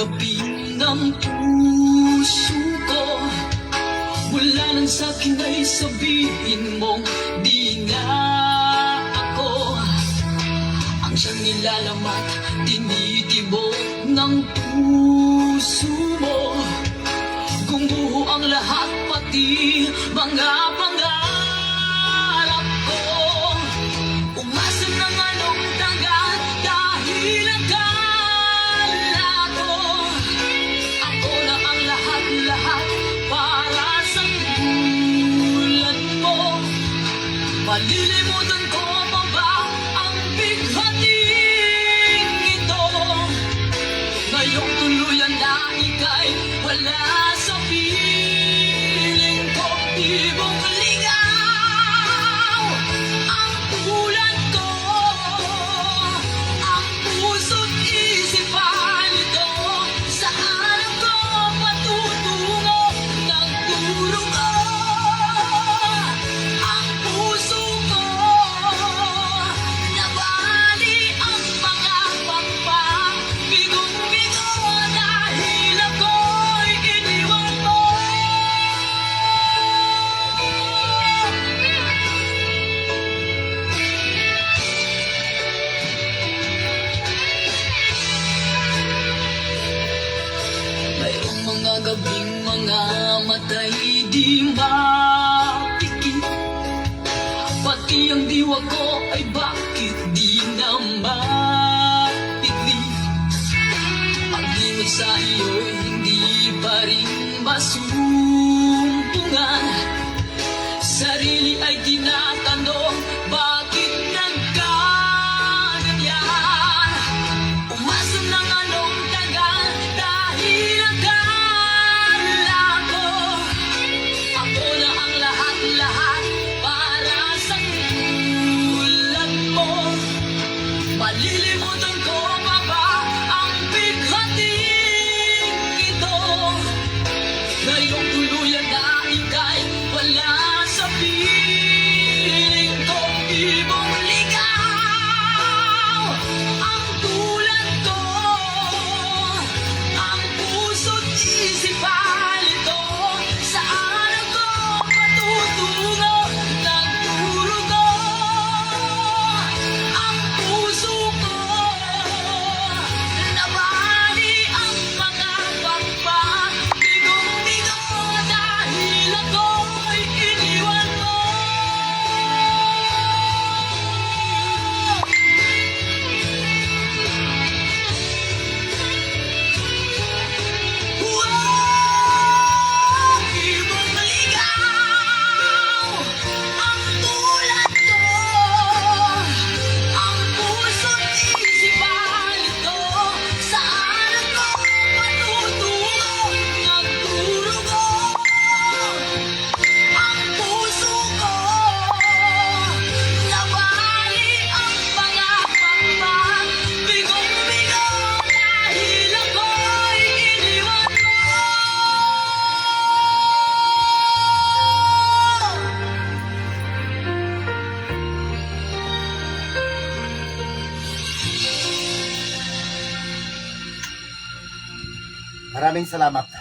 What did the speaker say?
tabi ng puso ko. Mula nang sa'kin ay sabihin mong di na ako ang siyang nilalamat, tinitibok ng puso mo. Gumuho ang lahat, pati mga pangarap ko. Umasa ng anong tagal dahil akala ko ako na ang lahat-lahat para sa tulad mo. Malilimutan ko pa ba ang bighating ito? Ngayong tuluyan na ika'y wala sa piling ko. Di mo ligaw ang tulad ko, ang puso't isipan ito. Saan ako patutungo ng durugo? Ang puso ko nabali ang mga pagpang bigong-bigo dahil ako'y iniwan mo. Mayroong mga gabing mga matay di mapikit, pati ang diwa ko ay bakit di na mapigli. Pag-ibig sa iyo'y hindi pa rin masumpungan. Sarili ay tinatanong, bakit nagkaganyan? Umasa ng anong tagal dahil akala ko ako na ang lahat-lahat para sa tulad mo. Malilimutan ko pa ba ang bighating ito? Ngayong tuluyan na ika'y wala sa piling ko. Di mo ligaw ang tulad ko, ang puso't isipan ito. Saan ako patutungo ng durugo? Ang puso ko nabali ang mga pagpang bigong-bigo dahil ako'y iniwan mo. Huwag ibang ligaw ang tulad ko, ang puso't isipan ito. Saan ako patutungo ng durugo? Ang puso ko nabali ang mga pagpang bigong-bigo dahil ako'y iniwan mo. Maraming salamat.